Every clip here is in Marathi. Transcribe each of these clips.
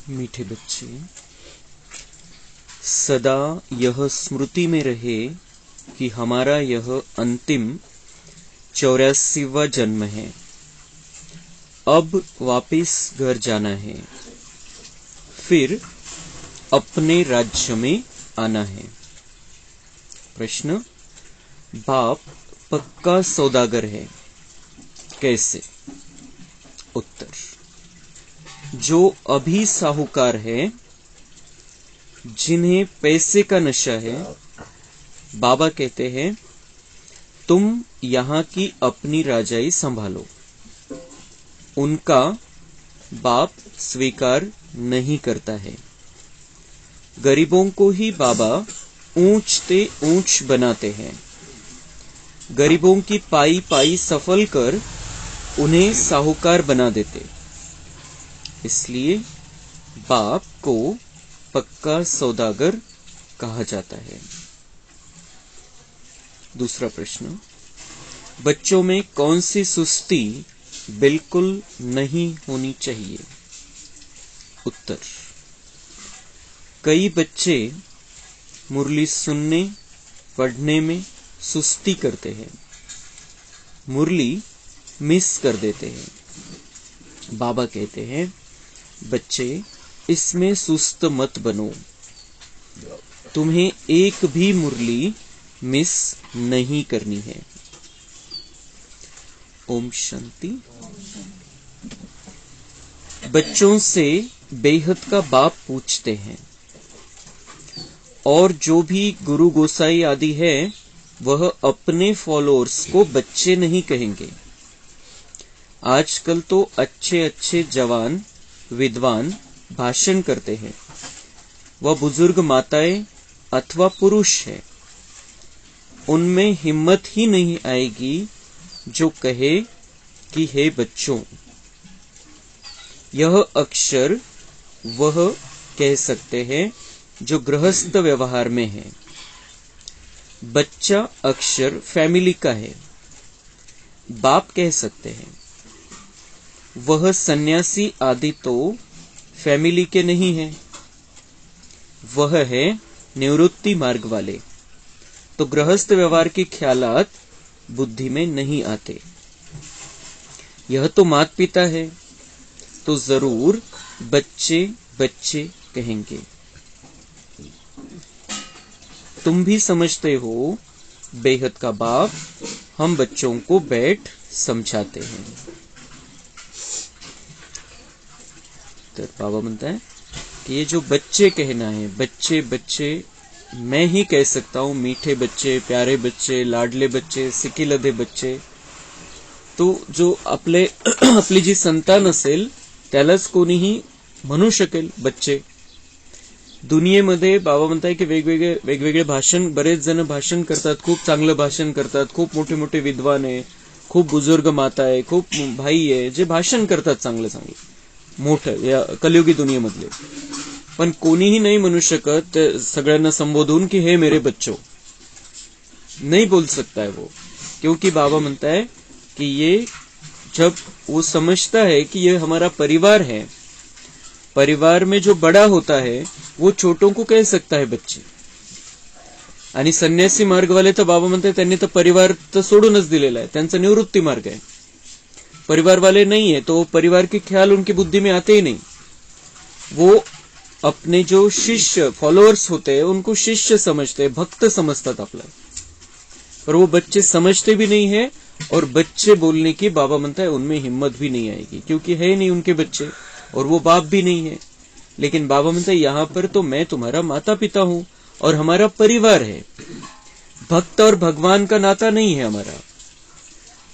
मीठे बच्चे, सदा यह स्मृति में रहे कि हमारा यह अंतिम 84वां जन्म है। अब वापस घर जाना है, फिर अपने राज्य में आना है। प्रश्न, बाप पक्का सौदागर है, कैसे? उत्तर, जो अभी साहूकार है, जिन्हें पैसे का नशा है, बाबा कहते हैं तुम यहाँ की अपनी राजाई संभालो। उनका बाप स्वीकार नहीं करता है। गरीबों को ही बाबा ऊंचते ऊंच बनाते हैं। गरीबों की पाई पाई सफल कर उन्हें साहूकार बना देते। इसलिए बाप को पक्का सौदागर कहा जाता है। दूसरा प्रश्न, बच्चों में कौन सी सुस्ती बिल्कुल नहीं होनी चाहिए? उत्तर, कई बच्चे मुरली सुनने पढ़ने में सुस्ती करते हैं, मुरली मिस कर देते हैं। बाबा कहते हैं बच्चे, इसमें सुस्त मत बनो, तुम्हें एक भी मुरली मिस नहीं करनी है। ओम शांति। बच्चों से बेहद का बाप पूछते हैं, और जो भी गुरु गोसाई आदि है वह अपने फॉलोअर्स को बच्चे नहीं कहेंगे। आजकल तो अच्छे अच्छे जवान विद्वान भाषण करते हैं, वह बुजुर्ग माताएं अथवा पुरुष है, उनमें हिम्मत ही नहीं आएगी जो कहे कि हे बच्चों। यह अक्षर वह कह सकते हैं जो गृहस्थ व्यवहार में है। बच्चा अक्षर फैमिली का है, बाप कह सकते हैं। वह सन्यासी आदि तो फैमिली के नहीं है, वह है निवृत्ति मार्ग वाले, तो गृहस्थ व्यवहार के ख्यालात बुद्धि में नहीं आते। यह तो माता पिता है, तो जरूर बच्चे बच्चे कहेंगे। तुम भी समझते हो बेहद का बाप हम बच्चों को बैठ समझाते हैं। तो बाबा म्हणता है कि ये जो बच्चे कहना है, बच्चे बच्चे मैं ही कह सकता हूं, मीठे बच्चे, प्यारे बच्चे, लाडले बच्चे, सिकिलधे बच्चे, तो जो आपली जी संतान असेल त्यालाच कोणीही म्हणू शकेल बच्चे। दुनियेमध्ये बाबा म्हणताय की वेगवेगळे भाषण, बरेच जण भाषण करतात, खूप चांगलं भाषण करतात, खूप मोठे मोठे विद्वान आहे, खूप बुजुर्ग माता आहे, खूप भाई आहे, जे भाषण करतात चांगलं मोठं या कलियुगी दुनियेमधले, पण कोणीही नाही म्हणू शकत सगळ्यांना संबोधून कि हे मेरे बच्चों, नहीं बोल सकता है वो, क्योंकि बाबा म्हणता है कि ये जब वो समझता है कि ये हमारा परिवार है, परिवार में जो बड़ा होता है वो छोटों को कह सकता है बच्चे। आणि संन्यासी मार्ग वाले तर बाबा म्हणतात त्यांनी तर परिवार तर सोडूनच दिलेला आहे, त्यांचा निवृत्ती मार्ग आहे। परिवार वाले नहीं है तो परिवार के ख्याल उनकी बुद्धि में आते ही नहीं। वो अपने जो शिष्य फॉलोअर्स होते हैं उनको शिष्य समझते हैं, भक्त समझतात आपला, पर वो बच्चे समझते भी नहीं है, और बच्चे बोलने की बाबा म्हणता है उनमें हिम्मत भी नहीं आएगी, क्योंकि है नहीं उनके बच्चे और वो बाप भी नहीं है। लेकिन बाबा म्हणता है यहाँ पर तो मैं तुम्हारा माता पिता हूं और हमारा परिवार है, भक्त और भगवान का नाता नहीं है, हमारा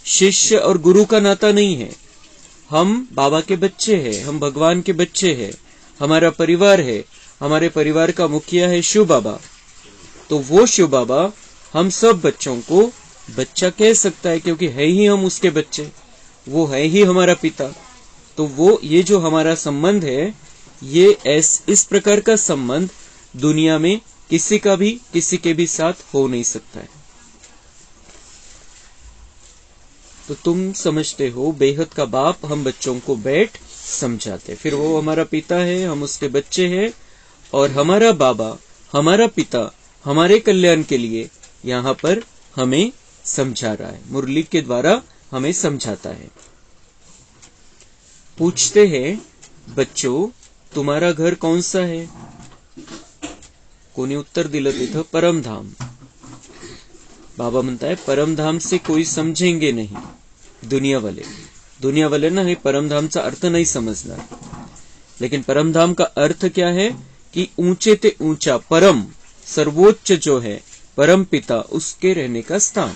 शिष्य और गुरु का नाता नहीं है। हम बाबा के बच्चे हैं, हम भगवान के बच्चे हैं, हमारा परिवार है, हमारे परिवार का मुखिया है शिव बाबा, तो वो शिव बाबा हम सब बच्चों को बच्चा कह सकता है, क्योंकि है ही हम उसके बच्चे, वो है ही हमारा पिता। तो वो ये जो हमारा संबंध है, ये इस प्रकार का संबंध दुनिया में किसी का भी किसी के भी साथ हो नहीं सकता है। तो तुम समझते हो बेहद का बाप हम बच्चों को बैठ समझाते। फिर वो हमारा पिता है, हम उसके बच्चे हैं, और हमारा बाबा, हमारा पिता हमारे कल्याण के लिए यहाँ पर हमें समझा रहा है, मुरली के द्वारा हमें समझाता है। पूछते हैं, बच्चों तुम्हारा घर कौन सा है? कोणी उत्तर दिलं तिथं परमधाम। बाबा म्हणता है परमधाम से कोई समझेंगे नहीं, दुनिया वाले ना हे परमधामचा अर्थ नहीं समझणार। लेकिन परमधाम का अर्थ क्या है कि ऊंचे ते ऊंचा, परम सर्वोच्च जो है परम पिता, उसके रहने का स्थान,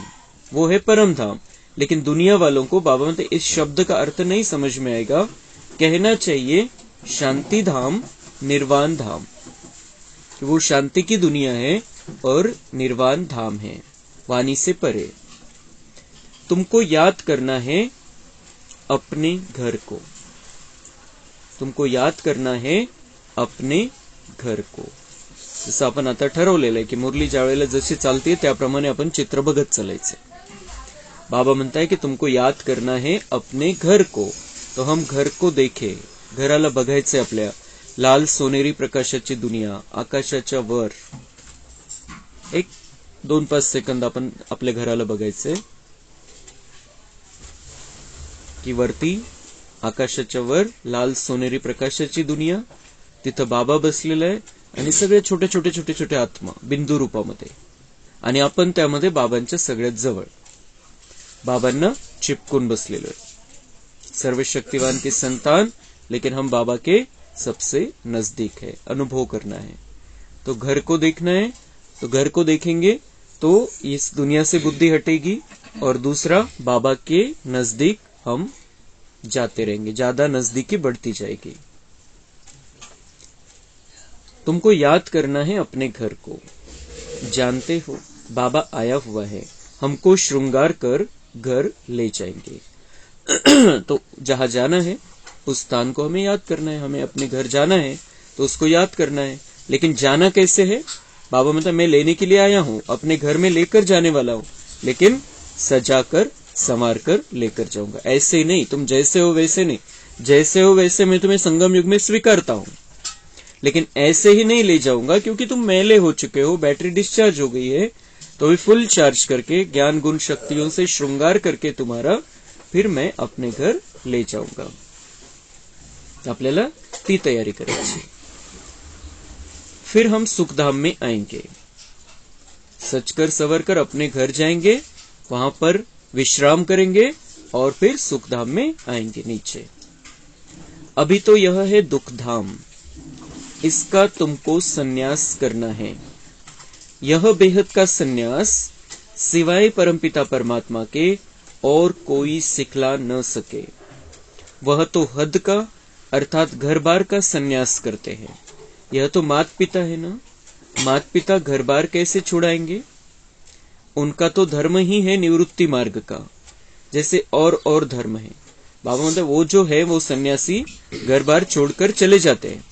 वो है परमधाम। लेकिन दुनिया वालों को बाबा म्हणते इस शब्द का अर्थ नहीं समझ में आएगा, कहना चाहिए शांति धाम, निर्वाण धाम, कि वो शांति की दुनिया है और निर्वाण धाम है, वाणी से परे। तुमको याद करना है अपने घर को, तुमको याद करना है अपने घर को। जसं आपण आता ठरवलेलं आहे की मुरली ज्या वेळेला जशी चालते त्याप्रमाणे आपण चित्र बघत चालायचं। बाबा म्हणताय की तुमको याद करना है अपने घर को, तो हम घर को देखे, घराला बघायचे आपल्या, लाल सोनेरी प्रकाशाची दुनिया, आकाशाच्या वर। एक 2-5 सेकंद आपण आपल्या घराला बघायचे की वरती आकाशाच्या वर लाल सोनेरी प्रकाशाची दुनिया, तिथं बाबा बसलेला आहे आणि सगळे छोटे छोटे छोटे छोटे आत्मा बिंदू रूपामध्ये, आणि आपण त्यामध्ये बाबांच्या सगळ्यात जवळ, बाबांना चिपकून बसलेलो आहे। सर्वशक्तिवान की संतान, लेकिन हम बाबा के सबसे नजदीक है, अनुभव करना है। तो घर को देखना है, तो घर को देखेंगे तो इस दुनिया से बुद्धि हटेगी, और दूसरा बाबा के नजदीक हम जाते रहेंगे, ज्यादा नजदीकी बढ़ती जाएगी। तुमको याद करना है अपने घर को। जानते हो बाबा आया हुआ है, हमको श्रृंगार कर घर ले जाएंगे। तो जहां जाना है उस स्थान को हमें याद करना है, हमें अपने घर जाना है तो उसको याद करना है। लेकिन जाना कैसे है? बाबा मतलब मैं लेने के लिए आया हूं, अपने घर में लेकर जाने वाला हूं, लेकिन सजाकर संवार कर लेकर जाऊंगा। ऐसे नहीं, तुम जैसे हो वैसे नहीं, जैसे हो वैसे मैं तुम्हें संगम युग में स्वीकारता हूं, लेकिन ऐसे ही नहीं ले जाऊंगा क्योंकि तुम मैले हो चुके हो, बैटरी डिस्चार्ज हो गई है, तो भी फुल चार्ज करके ज्ञान गुण शक्तियों से श्रृंगार करके तुम्हारा फिर मैं अपने घर ले जाऊंगा। आपल्याला ती तैयारी करायची। फिर हम सुखधाम में आएंगे, सचकर सवर कर अपने घर जाएंगे, वहां पर विश्राम करेंगे और फिर सुखधाम में आएंगे नीचे। अभी तो यह है दुखधाम, इसका तुमको संन्यास करना है। यह बेहद का संन्यास सिवाय परमपिता परमात्मा के और कोई सिखला न सके। वह तो हद का अर्थात घर बार का संन्यास करते हैं। यह तो मात पिता है ना, मात पिता घर बार कैसे छुड़ाएंगे? उनका तो धर्म ही है निवृत्ति मार्ग का, जैसे और धर्म है। बाबा मतलब वो जो है वो सन्यासी घर बार छोड़कर चले जाते हैं,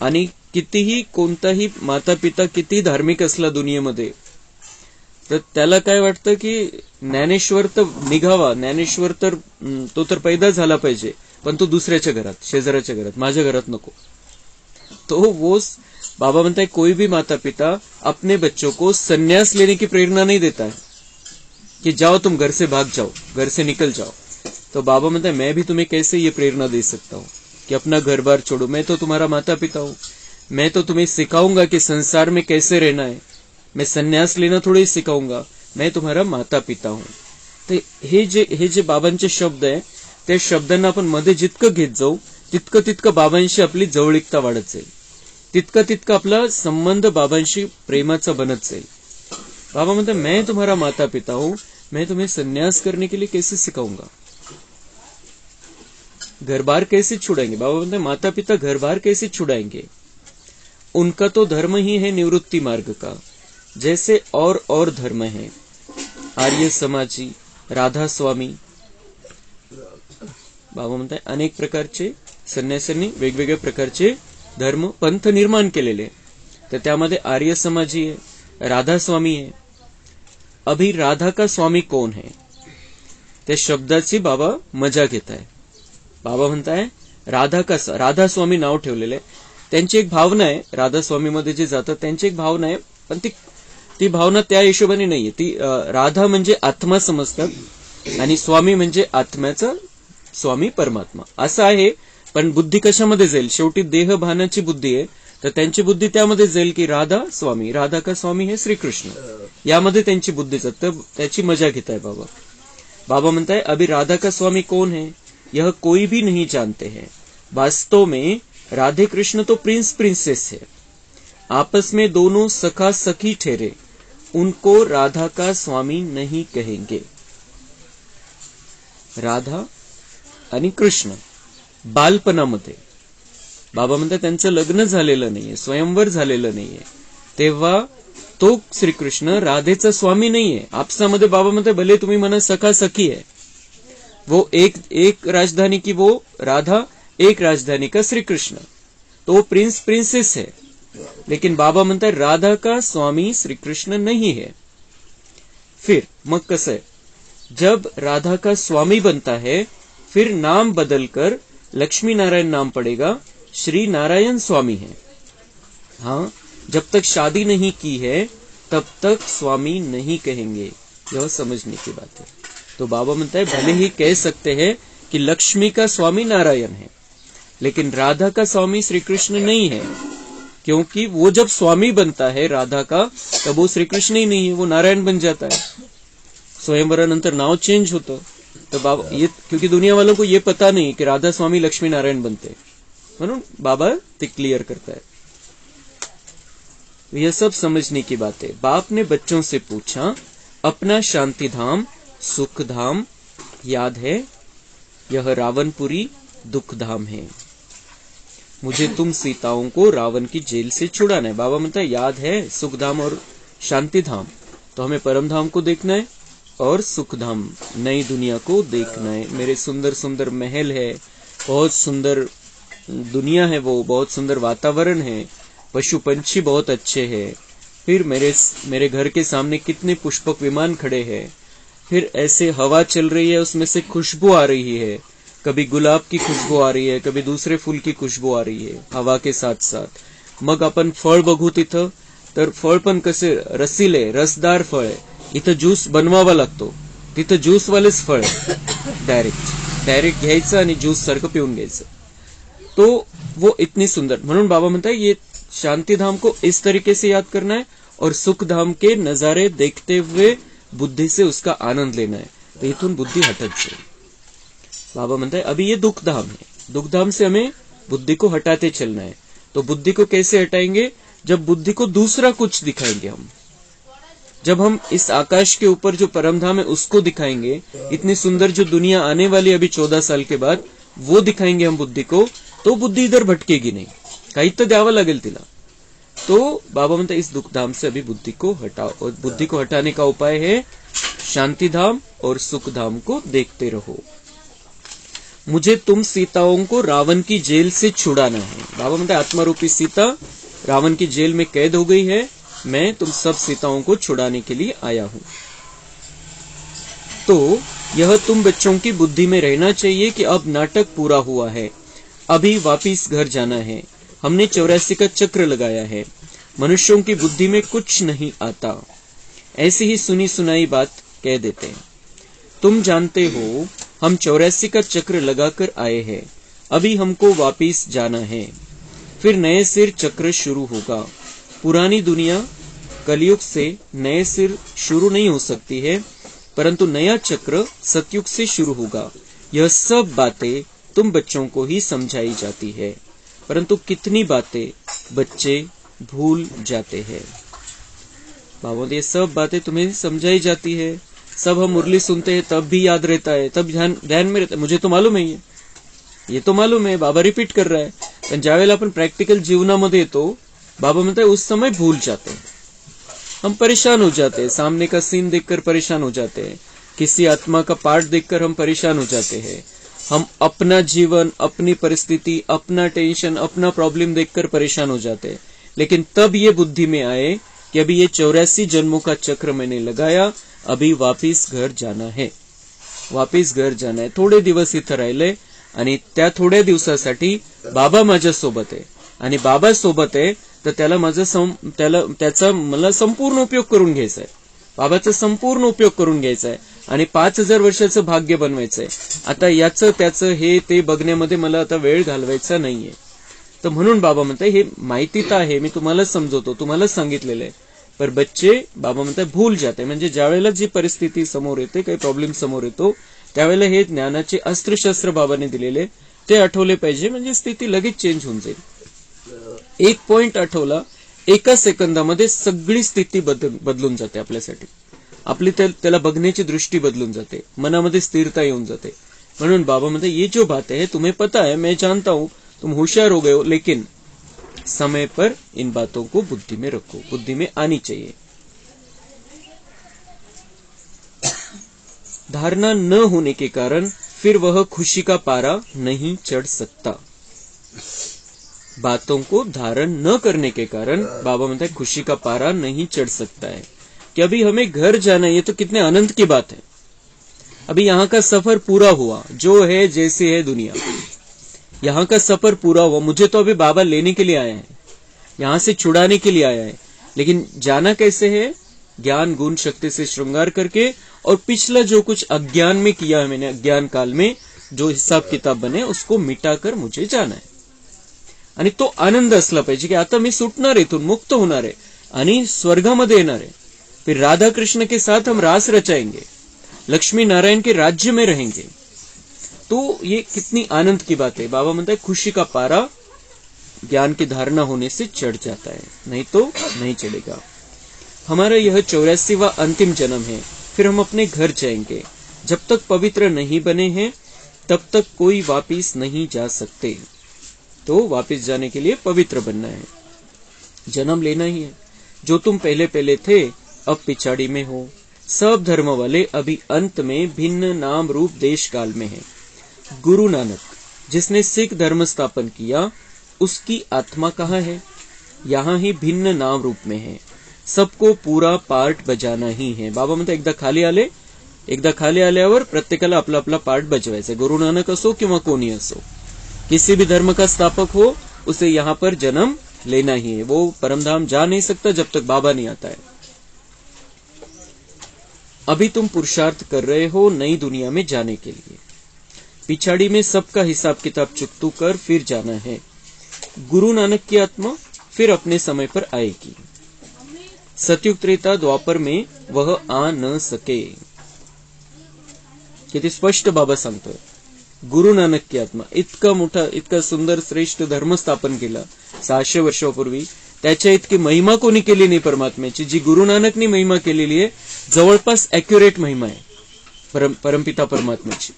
आणि कितीही कोणताही माता पिता किती धार्मिक असला दुनियेमध्ये, तर त्याला काय वाटतं की ज्ञानेश्वर तर निघावा, ज्ञानेश्वर तर तो तर पैदा झाला पाहिजे, पण तो दुसऱ्याच्या घरात, शेजाऱ्याच्या घरात, माझ्या घरात नको। तो वो बाबा म्हणता है कोई भी माता पिता अपने बच्चों को संन्यास लेने की प्रेरणा नहीं देता है कि जाओ तुम घर से भाग जाओ, घर से निकल जाओ। तो बाबा म्हणता है मैं भी तुम्हें कैसे ये प्रेरणा दे सकता हूँ कि अपना घर बार छोड़ो। मैं तो तुम्हारा माता पिता हूँ, मैं तो तुम्हें सिखाऊंगा कि संसार में कैसे रहना है, मैं संन्यास लेना थोड़ी सिखाऊंगा, मैं तुम्हारा माता पिता हूँ। तर हे जे बाबांचे शब्द आहे, त्या शब्दांना आपण मध्ये जितकं घेत जाऊ तितकं तितकं बाबांशी आपली जवळीकता वाढत जाईल, तितका तितका आपला संबंध बाबांशी प्रेमाचा बनत जाईल। बाबा म्हणते मैं तुम्हारा माता पिता हूं, मैं तुम्हें संन्यास करने के लिए कैसे सिखाऊंगा, घर बार कैसे छुड़ाएंगे। बाबा म्हणते माता पिता घर बार कैसे छुड़ाएंगे, उनका तो धर्म ही है निवृत्ति मार्ग का, जैसे और धर्म है। आर्य समाजी, राधा स्वामी, बाबा म्हणताय अनेक प्रकारचे संन्यासांनी वेगवेगळ्या प्रकारचे धर्म पंथ निर्माण केलेले, तर त्यामध्ये आर्य समाजी है, राधा स्वामी है। अभी राधा का स्वामी कौन है, त्या शब्दाची बाबा मजा घेत आहे। बाबा म्हणताय राधा स्वामी नाव ठेवलेलं आहे. त्यांची एक भावना आहे, राधा स्वामी मध्ये जे जातात त्यांची एक भावना आहे, पण ती भावना त्या हिशोबाने नाहीये. ती राधा म्हणजे आत्मा समजतात आणि स्वामी म्हणजे आत्म्याचा स्वामी परमात्मा असं आहे. पण बुद्धी कशामध्ये जाईल? शेवटी देहभानाची बुद्धी आहे, तर त्यांची बुद्धी त्यामध्ये जाईल की राधा स्वामी, राधा का स्वामी हे श्रीकृष्ण, यामध्ये त्यांची बुद्धी जात. तर त्याची मजा घेत आहे बाबा. बाबा म्हणताय अभी राधा का स्वामी कौन है यह कोई भी नहीं जानते हैं. वास्तव में राधे कृष्ण तो प्रिंस प्रिंसेस है, आपस में दोनों सखा सखी ठहरे, उनको राधा का स्वामी नहीं कहेंगे. राधा आणि कृष्ण बालपणामध्ये, बाबा म्हणतात त्यांचं लग्न झालेलं नाहीये, स्वयंवर झालेलं नाहीये, तेव्हा तो श्रीकृष्ण राधेचा स्वामी नाहीये. आपसामध्ये बाबा म्हणतात भले तुम्ही म्हणा सखा सखी है, वो एक राजधानी की वो राधा, एक राजधानी का श्री कृष्ण, तो प्रिंस प्रिंसेस है. लेकिन बाबा म्हणता है राधा का स्वामी श्री कृष्ण नहीं है. फिर मग कसं है, जब राधा का स्वामी बनता है फिर नाम बदलकर लक्ष्मी नारायण नाम पड़ेगा, श्री नारायण स्वामी है. हाँ, जब तक शादी नहीं की है तब तक स्वामी नहीं कहेंगे. यह समझने की बात है. तो बाबा म्हणता है भले ही कह सकते हैं कि लक्ष्मी का स्वामी नारायण है, लेकिन राधा का स्वामी श्री कृष्ण नहीं है, क्योंकि वो जब स्वामी बनता है राधा का तब वो श्री कृष्ण ही नहीं है, वो नारायण बन जाता है. स्वयंवरानंतर नाव चेंज होतं. तो बाबा ये, क्योंकि दुनिया वालों को ये पता नहीं कि राधा स्वामी लक्ष्मी नारायण बनते, म्हणून बाबा ते क्लियर करता है. यह सब समझने की बात है. बाप ने बच्चों से पूछा अपना शांति धाम सुख धाम याद है? यह रावणपुरी दुख धाम है. मुझे तुम सीताओं को रावण की जेल से छुड़ाना है. बाबा म्हणता याद है सुख धाम और शांति धाम, तो हमें परम धाम को देखना है और सुख धाम नई दुनिया को देखना है. मेरे सुंदर सुंदर महल है, बहुत सुंदर दुनिया है, वो बहुत सुंदर वातावरण है, पशु पंछी बहुत अच्छे हैं. फिर मेरे घर के सामने कितने पुष्पक विमान खड़े हैं. फिर ऐसे हवा चल रही है, उसमें से खुशबू आ रही है, कभी गुलाब की खुशबू आ रही है, कभी दूसरे फूल की खुशबू आ रही है हवा के साथ साथ. मग आपण फळ बघू तिथं, तर फळ पण कसे रसिले रसदार फळ आहे. इथं ज्यूस बनवावा लागतो, तिथं ज्यूसवालेच फळ डायरेक्ट घ्यायचं आणि ज्यूस सारखं पिऊन घ्यायचं. तो वो इतनी सुंदर. म्हणून बाबा म्हणता ये शांति धाम को इस तरीके से याद करना है और सुख धाम के नजारे देखते हुए बुद्धि से उसका आनंद लेना है. तो इथून बुद्धि हटत जाए. बाबा म्हणता है अभी ये दुख धाम है, दुख धाम से हमें बुद्धि को हटाते चलना है. तो बुद्धि को कैसे हटाएंगे? जब बुद्धि को दूसरा कुछ दिखाएंगे हम. जब हम इस आकाश के ऊपर जो परम धाम है उसको दिखाएंगे, इतनी सुंदर जो दुनिया आने वाली अभी 14 साल के बाद, वो दिखाएंगे हम बुद्धि को, तो बुद्धि इधर भटकेगी नहीं, काही तर द्यावं लागेल तिला. तो बाबा म्हणता इस दुख धाम से अभी बुद्धि को हटाओ, और बुद्धि को हटाने का उपाय है शांति धाम और सुख धाम को देखते रहो. मुझे तुम सीताओं को रावण की जेल से छुड़ाना है. बाबा म्हणता आत्मारूपी सीता रावण की जेल में कैद हो गई है, मैं तुम सब सीताओं को छुड़ाने के लिए आया हूं. तो यह तुम बच्चों की बुद्धि में रहना चाहिए कि अब नाटक पूरा हुआ है, अभी वापिस घर जाना है. हमने 84 का चक्र लगाया है, मनुष्यों की बुद्धि में कुछ नहीं आता, ऐसी ही सुनी सुनाई बात कह देते हैं. तुम जानते हो हम 84 का चक्र लगाकर आए हैं, अभी हमको वापिस जाना है, फिर नए सिर चक्र शुरू होगा. पुरानी दुनिया कलयुग से नए सिर शुरू नहीं हो सकती है, परंतु नया चक्र सतयुग से शुरू होगा. यह सब बातें तुम बच्चों को ही समझाई जाती है, परंतु कितनी बातें बच्चे भूल जाते हैं. बाबा ये सब बातें तुम्हें समझाई जाती है, सब हम मुरली सुनते हैं तब भी याद रहता है, तब ध्यान में रहता है. मुझे तो मालूम है, ये तो मालूम है, बाबा रिपीट कर रहा है. पण ज्यावेळेला आपण प्रॅक्टिकल जीवनामध्ये येतो, बाबा म्हणता है उस समय भूल जाते हैं, हम परेशान हो जाते हैं, सामने का सीन देखकर परेशान हो जाते हैं, किसी आत्मा का पार्ट देखकर हम परेशान हो जाते हैं, हम अपना जीवन, अपनी परिस्थिति, अपना टेंशन, अपना प्रॉब्लम देखकर परेशान हो जाते हैं. लेकिन तब ये बुद्धि में आए कि अभी ये 84 जन्मों का चक्र मैंने लगाया, अभी वापिस घर जाना है, वापिस घर जाना है. थोडे दिवस इथं राहिले आणि त्या थोड्या दिवसासाठी बाबा माझ्या सोबत आहे आणि बाबा सोबत आहे तर त्याचा मला संपूर्ण उपयोग करून घ्यायचा आहे. बाबाचा संपूर्ण उपयोग करून घ्यायचा आहे आणि 5,000 वर्षाचं भाग्य बनवायचंय. आता याचं त्याचं हे ते बघण्यामध्ये मला आता वेळ घालवायचा नाहीये. तर म्हणून बाबा म्हणताय हे माहिती तर आहे, मी तुम्हाला समजवतो, तुम्हाला सांगितलेलं आहे, पर बच्चे बाबा म्हणताय भूल जाते. म्हणजे ज्यावेळेला जी परिस्थिती समोर येते, काही प्रॉब्लेम समोर येतो, त्यावेळेला हे ज्ञानाचे अस्त्रशस्त्र बाबाने दिलेले ते आठवले पाहिजे. म्हणजे स्थिती लगेच चेंज होऊन जाईल. एक पॉइंट आठवला, एका सेकंदामध्ये सगळी स्थिती बदलून जाते आपल्यासाठी. आपली त्याला बघण्याची दृष्टी बदलून जाते, मनामध्ये स्थिरता येऊन जाते. म्हणून बाबा म्हणते ये जो बात है तुम्हें पता है, मैं जानता हूं तुम होशियार हो गए हो, लेकिन समय पर इन बातों को बुद्धि में रखो, बुद्धि में आनी चाहिए. धारणा न होने के कारण फिर वह खुशी का पारा नहीं चढ़ सकता. बातों को धारण न करने के कारण बाबा म्हणता है खुशी का पारा नहीं चढ़ सकता है. कि अभी हमें घर जाना है, ये तो कितने आनंद की बात है. अभी यहाँ का सफर पूरा हुआ, जो है जैसी है दुनिया, यहाँ का सफर पूरा हुआ. मुझे तो अभी बाबा लेने के लिए आया है, यहाँ से छुड़ाने के लिए आया है. लेकिन जाना कैसे है? ज्ञान गुण शक्ति से श्रृंगार करके, और पिछला जो कुछ अज्ञान में किया है मैंने, अज्ञान काल में जो हिसाब किताब बने उसको मिटाकर मुझे जाना है. आणि तो आनंद असला पाहिजे की आता मी सुटणार आहे, इथून मुक्त होणार आहे आणि स्वर्गामध्ये येणार आहे. फिर राधा कृष्ण के साथ हम रास रचाएंगे, लक्ष्मी नारायण के राज्य में रहेंगे. तो ये कितनी आनंद की बात है. बाबा म्हणता है खुशी का पारा ज्ञान की धारणा होने से चढ़ जाता है, नहीं तो नहीं चढ़ेगा. हमारा यह 84वां अंतिम जन्म है, फिर हम अपने घर जाएंगे. जब तक पवित्र नहीं बने हैं तब तक कोई वापिस नहीं जा सकते. तो वापिस जाने के लिए पवित्र बनना है, जन्म लेना ही है. जो तुम पहले पहले थे अब पिछाड़ी में हो. सब धर्म वाले अभी अंत में भिन्न नाम रूप देश काल में है. गुरु नानक जिसने सिख धर्म स्थापन किया उसकी आत्मा कहाँ है? यहाँ ही भिन्न नाम रूप में है. सबको पूरा पार्ट बजाना ही है. बाबा म्हणतात एकदा खाली आल्यावर प्रत्येकाला आपला आपला पार्ट बजवायचा. गुरु नानक असो किंवा कोणी असो, किसी भी धर्म का स्थापक हो, उसे यहाँ पर जन्म लेना ही है. वो परमधाम जा नहीं सकता जब तक बाबा नहीं आता है. अभी तुम पुरुषार्थ कर रहे हो नई दुनिया में जाने के लिए. पिछाड़ी में सबका हिसाब किताब चुकतू कर फिर जाना है. गुरु नानक की आत्मा फिर अपने समय पर आएगी. सतयुग त्रेता द्वापर में वह आ न सके. किती स्पष्ट बाबा सांगतोय. गुरु नानक की आत्मा इतका मोठा, इतका सुंदर श्रेष्ठ धर्म स्थापन केला 600 वर्षापूर्वी. त्याच्या इतकी महिमा कोणी केली नाही परमात्म्याची, जी गुरु नानकनी महिमा केलेली आहे. जवळपास ॲक्युरेट महिमा आहे परमपिता परमात्म्याची.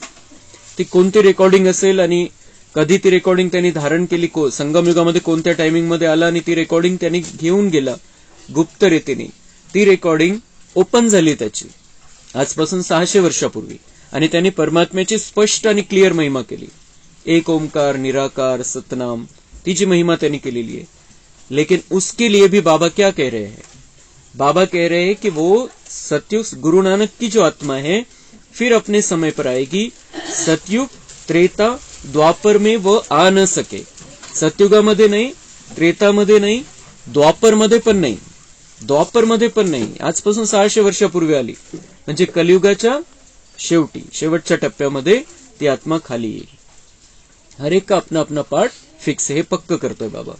ती कोणती रेकॉर्डिंग असेल आणि कधी ती रेकॉर्डिंग त्यांनी धारण केली, संगमयुगामध्ये कोणत्या टायमिंग मध्ये आला आणि ती रेकॉर्डिंग त्यांनी घेऊन गेला गुप्त रीतीने. ती रेकॉर्डिंग ओपन झाली त्याची आजपासून 600 वर्षापूर्वी, आणि त्यांनी परमात्म्याची स्पष्ट आणि क्लिअर महिमा केली. एक ओमकार, निराकार, सतनाम, ती जी महिमा त्यांनी केलेली आहे. लेकिन उसके लिए भी बाबा क्या कह रहे हैं? बाबा कह रहे हैं कि वो सतयुग गुरु नानक की जो आत्मा है फिर अपने समय पर आएगी. सतयुग त्रेता द्वापर में वो आ न सके. सतयुगामध्ये नाही, त्रेतामध्ये नाही, द्वापरमध्ये पण नाही, द्वापरमध्ये पण नाही. आजपासून 600 वर्षापूर्वी आली, म्हणजे कलियुगाच्या शेवटच्या टप्प्यामध्ये ती आत्मा खाली येईल. हर एक का अपना अपना पार्ट फिक्स है, हे पक्क करतोय बाबा.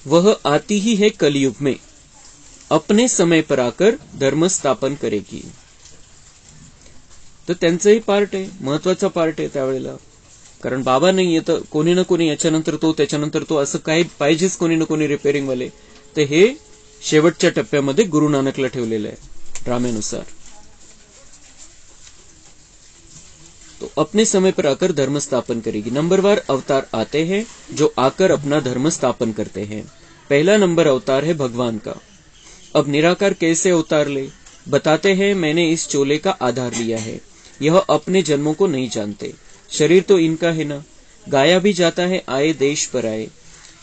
वह आती ही है कलयुग में, अपने समय पर आकर धर्म स्थापन करेगी. तर त्यांचंही पार्ट आहे, महत्वाचा पार्ट आहे त्यावेळेला. कारण बाबा नाहीये तर कोणी ना कोणी याच्यानंतर तो, त्याच्यानंतर तो, असं काही पाहिजेच कोणी ना कोणी रिपेअरिंग वाले. तर हे शेवटच्या टप्प्यामध्ये गुरु नानकला ठेवलेलं आहे ड्राम्यानुसार. तो अपने समय पर आकर धर्म स्थापन करेगी. नंबरवार अवतार आते हैं जो आकर अपना धर्म स्थापन करते हैं. पहला नंबर अवतार है भगवान का. अब निराकार कैसे अवतार ले? बताते हैं मैंने इस चोले का आधार लिया है. यह अपने जन्मों को नहीं जानते. शरीर तो इनका है ना, गाया भी जाता है आए देश पर आए,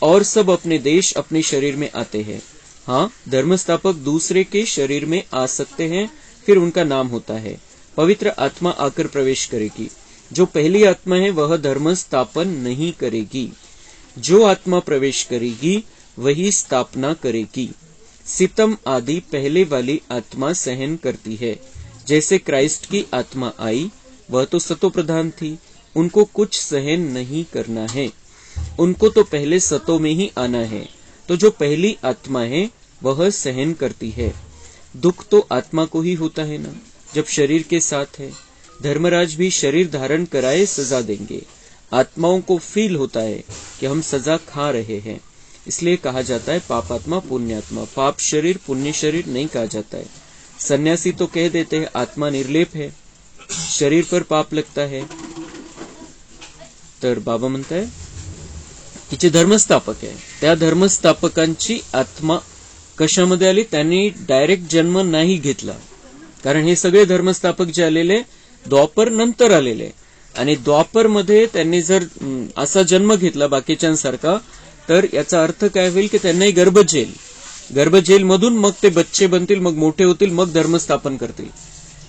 और सब अपने देश अपने शरीर में आते हैं. हाँ, धर्मस्थापक दूसरे के शरीर में आ सकते हैं, फिर उनका नाम होता है. पवित्र आत्मा आकर प्रवेश करेगी। जो पहली आत्मा है वह धर्म स्थापन नहीं करेगी। जो आत्मा प्रवेश करेगी वही स्थापना करेगी। सितम आदि पहले वाली आत्मा सहन करती है। जैसे क्राइस्ट की आत्मा आई, वह तो सतो प्रधान थी, उनको कुछ सहन नहीं करना है, उनको तो पहले सतो में ही आना है। तो जो पहली आत्मा है वह सहन करती है। दुख तो आत्मा को ही होता है ना, जब शरीर के साथ है। धर्मराज भी शरीर धारण कराए सजा देंगे। आत्माओं को फील होता है कि हम सजा खा रहे हैं, इसलिए कहा जाता है पापात्मा पुण्यात्मा। पाप शरीर पुण्य शरीर नहीं कहा जाता है। सन्यासी तो कह देते हैं आत्मा निर्लेप है, शरीर पर पाप लगता है। तर बाबा म्हणताय की जे धर्मस्थापक आहे त्या धर्मस्थापकांची आत्मा कशामध्ये आली? त्यांनी डायरेक्ट जन्म नाही घेतला, कारण हे सगळे धर्मस्थापक जे आलेले द्वापर नंतर आलेले, आणि द्वापर मध्ये त्यांनी जर असा जन्म घेतला बाकीच्यांसारखा, तर याचा अर्थ काय होईल की त्यांनाही गर्भजेल मधून मग ते बच्चे बनतील, मग मोठे होतील, मग धर्म स्थापन करतील।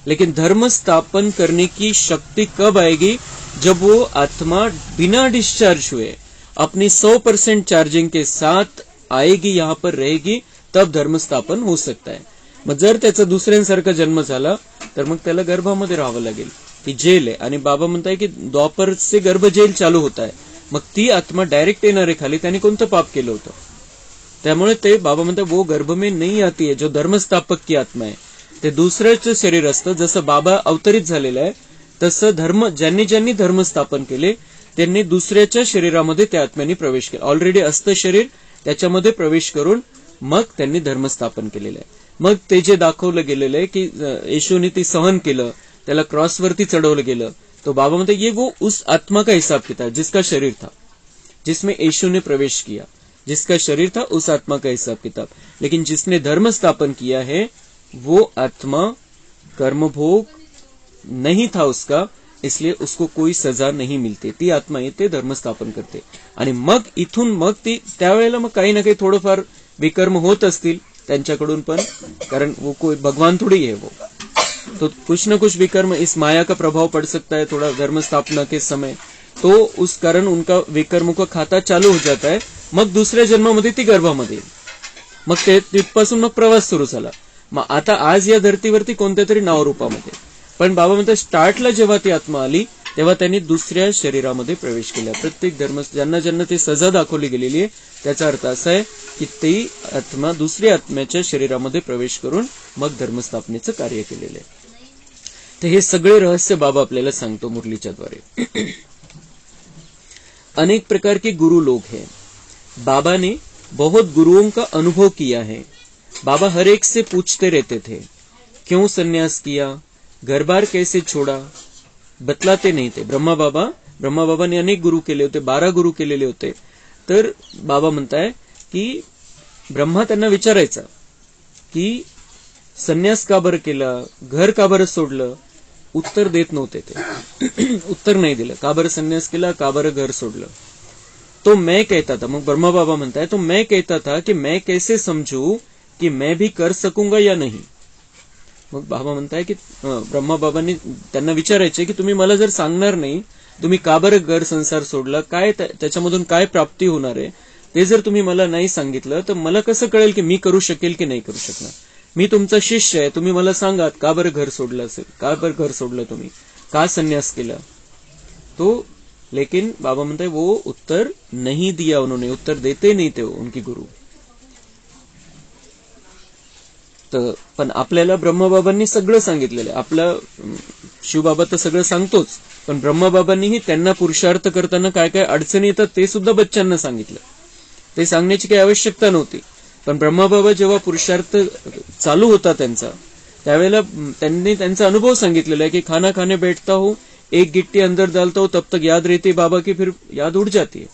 लेकिन धर्म स्थापन करने की शक्ति कब आएगी? जब वो आत्मा बिना डिस्चार्ज हुए अपनी 100% चार्जिंग के साथ आएगी, यहाँ पर रहेगी, तब धर्म स्थापन हो सकता है। मग जर त्याचा दुसऱ्यांसारखा जन्म झाला तर मग त्याला गर्भामध्ये राहावं लागेल, ती जेल आहे। आणि बाबा म्हणताय की द्वापर से गर्भ जेल चालू होता है, मग ती आत्मा डायरेक्ट येणार आहे खाली, त्याने कोणतं पाप केलं होतं? त्यामुळे ते बाबा म्हणतात वो गर्भ में नहीं आती है। जो धर्मस्थापक की आत्मा आहे ते दुसऱ्याचं शरीर असतं। जसं बाबा अवतरित झालेलं आहे तसं ज्यांनी ज्यांनी धर्म स्थापन केले त्यांनी दुसऱ्याच्या शरीरामध्ये त्या आत्म्याने प्रवेश केला। ऑलरेडी असतं शरीर, त्याच्यामध्ये प्रवेश करून मग त्यांनी धर्म स्थापन केलेलं आहे। मग ते जे दाखवलं गेलेलं आहे की येशूने ती सहन केलं, त्याला क्रॉसवरती चढवलं गेलं, तो बाबा म्हणते ये वो उस आत्मा का हिसाब किताब जिसका शरीर था, जिसमें यीशु ने प्रवेश किया, जिसका शरीर था, उस आत्मा का हिसाब किताब। लेकिन जिसने धर्म स्थापन किया है वो आत्मा कर्मभोग नहीं था उसका, इसलिए उसको कोई सजा नहीं मिलती। ती आत्मा येते, धर्म स्थापन करते, आणि मग इथून मग ती त्यावेळेला मग काही ना काही थोडंफार विकर्म होत असतील त्यांच्याकडून पण, कारण वो कोई भगवान थोड़ी है वो, तो कुछ न कुछ विकर्म, इस माया का प्रभाव पड़ सकता है थोड़ा धर्म स्थापना के समय, तो उस कारण उनका विकर्म का खाता चालू हो जाता है। मग दुसऱ्या जन्मामध्ये ती गर्भामध्ये, मग ते तिथपासून मग प्रवास सुरू झाला। मग आता आज या धर्तीवरती कोणत्या तरी नावरूपामध्ये, पण बाबा म्हणतात स्टार्टला जेव्हा ती आत्मा आली तेव्हा त्यांनी दुसऱ्या शरीरामध्ये प्रवेश केला। प्रत्येक धर्म ज्यांना ज्यांना ती सजा दाखवली गेलेली आहे त्याचा अर्थ असा आहे की ती आत्मा दुसऱ्या आत्म्याच्या शरीरामध्ये प्रवेश करून मग धर्मस्थापनेचं कार्य केलेलं आहे। तर हे सगळे रहस्य बाबा आपल्याला सांगतो मुरलीच्या द्वारे। अनेक प्रकार के गुरु लोग हैं। बाबा ने बहुत गुरुओं का अनुभव किया है। बाबा हर एक से पूछते रहते थे क्यों सन्यास किया, घर बार कैसे छोड़ा, बतलाते नहीं थे। ब्रह्मा बाबा ने अनेक गुरु केले होते, 12 गुरु केलेले होते। तर बाबा म्हणताय की ब्रह्मा त्यांना विचारायचा की संन्यास का बरं केला, घर का बरं सोडलं, उत्तर देत नव्हते ते। उत्तर नाही दिलं, का बरं संन्यास केला, का बरं घर सोडलं। तो मैं कहता था, मग ब्रह्मा बाबा म्हणताय तो मैं कहता था कि मैं कैसे समझू कि मैं भी कर सकूंगा या नहीं। मग बाबा म्हणताय की ब्रह्मा बाबांनी त्यांना विचारायचे की तुम्ही मला जर सांगणार नाही तुम्ही का बरं घर संसार सोडला, काय त्याच्यामधून काय प्राप्ती होणार आहे, ते जर तुम्ही मला नाही सांगितलं तर मला कसं कळेल की मी करू शकेल की नाही करू शकणार। मी तुमचा शिष्य आहे, तुम्ही मला सांगा का बरं घर सोडलं असेल, का बरं घर सोडलं तुम्ही, का संन्यास केला। तो लेकिन बाबा म्हणताय वो उत्तर नहीं दिया उन्होंने, उत्तर देते नहीं थे उनकी गुरु। तर पण आपल्याला ब्रह्मबाबांनी सगळं सांगितलेलं आहे। आपला शिवबाबा तर सगळं सांगतोच, पण ब्रह्मबाबांनीही त्यांना पुरुषार्थ करताना काय काय अडचणी येतात ते सुद्धा बच्चांना सांगितलं। ते सांगण्याची काही आवश्यकता नव्हती, पण ब्रह्मबाबा जेव्हा पुरुषार्थ चालू होता त्यांचा त्यावेळेला त्यांनी त्यांचा अनुभव सांगितलेला आहे की खाना खाने बैठता हूं, एक गिट्टी अंदर डालता हूं, तब तक याद रहती बाबा की फिर याद उड़ जाती है।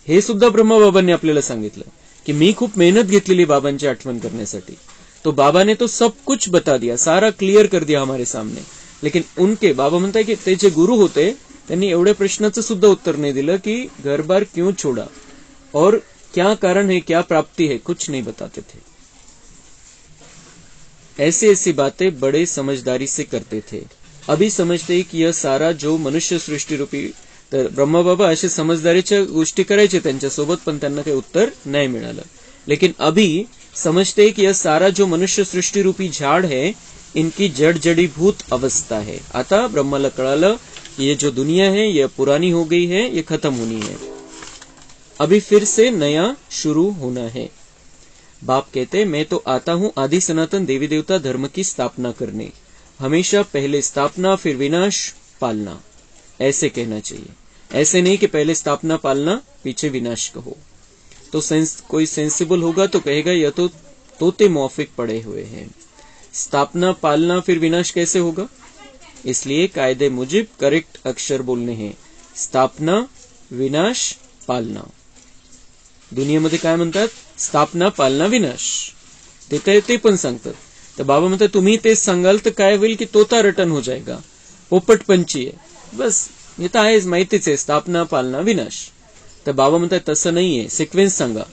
हे सुद्धा ब्रह्मबाबांनी आपल्याला सांगितलं की मी खूप मेहनत घेतलेली बाबांची आठवण करण्यासाठी। तो बाबा ने तो सब कुछ बता दिया, सारा क्लियर कर दिया हमारे सामने। लेकिन उनके बाबा म्हणताय की ते जे गुरु होते त्यांनी एवढ्या प्रश्नाचं सुद्धा उत्तर नाही दिलं की घर बार क्यों छोड़ा और क्या कारण है, क्या प्राप्ति है, कुछ नहीं बताते थे। ऐसी ऐसी बातें बड़े समझदारी से करते थे। अभी समजते की यह सारा जो मनुष्य सृष्टी रूपी, तर ब्रह्माबाबा असे समजदारीच्या गोष्टी करायचे त्यांच्यासोबत, पण त्यांना काही उत्तर नाही मिळालं. लेकिन अभी समझते कि यह सारा जो मनुष्य सृष्टि रूपी झाड़ है, इनकी जड़ जड़ीभूत अवस्था है. आता ब्रह्माला कळालं कि ये जो दुनिया है ये पुरानी हो गई है, ये खत्म होनी है, अभी फिर से नया शुरू होना है. बाप कहते मैं तो आता हूं आदि सनातन देवी देवता धर्म की स्थापना करने, हमेशा पहले स्थापना फिर विनाश पालना, ऐसे कहना चाहिए. ऐसे नहीं कि पहले स्थापना पालना पीछे विनाश कहो. तो कोई सेंसिबल होगा तो कहेगा यह तो तोते मौफिक पड़े हुए हैं. स्थापना पालना फिर विनाश कैसे होगा? इसलिए कायदे मुजिब करेक्ट अक्षर बोलने हैं. स्थापना विनाश पालना. दुनियेमध्ये काय म्हणतात? स्थापना पालना विनाश. ते पण सांगतात. तर बाबा म्हणतात तुम्ही तेच सांगाल तर काय होईल की तोता रिटर्न हो जाएगा, पोपटपंची आहे. बस हे तर आहेच, माहितीच आहे, स्थापना पालना विनाश. तर बाबा म्हणतात तसं नाहीये, सिक्वेन्स सांगा.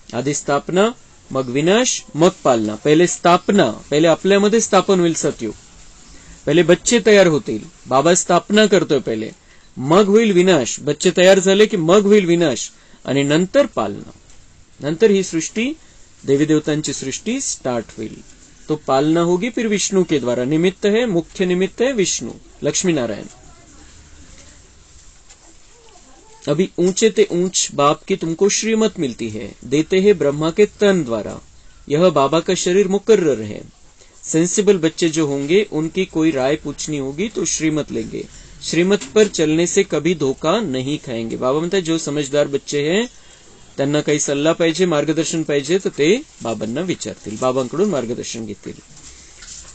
आधी स्थापना, मग विनाश, मग पालना. पहिले स्थापना, पहिले आपल्यामध्ये स्थापन होईल सतयुग, पहिले बच्चे तयार होतील, बाबा स्थापना करतोय पहिले, मग होईल विनाश. बच्चे तयार झाले की मग होईल विनाश, आणि नंतर पालना. नंतर ही सृष्टी, देवी देवतांची सृष्टी स्टार्ट होईल. तो पालना होगी फिर विष्णु के द्वारा. निमित्त है, मुख्य निमित्त है विष्णु, लक्ष्मी नारायण. अभी ऊंचे ते ऊंच बाप की तुमको श्रीमत मिलती है, देते हैं ब्रह्मा के तन द्वारा. यह बाबा का शरीर मुकर्रर है. सेंसिबल बच्चे जो होंगे उनकी कोई राय पूछनी होगी तो श्रीमत लेंगे. श्रीमत पर चलने से कभी धोखा नहीं खाएंगे. बाबा म्हणतात जो समजदार बच्चे हैं त्यांना काही सल्ला पाहिजे, मार्गदर्शन पाहिजे तर ते बाबांना विचारतील, बाबांकडून मार्गदर्शन घेतील.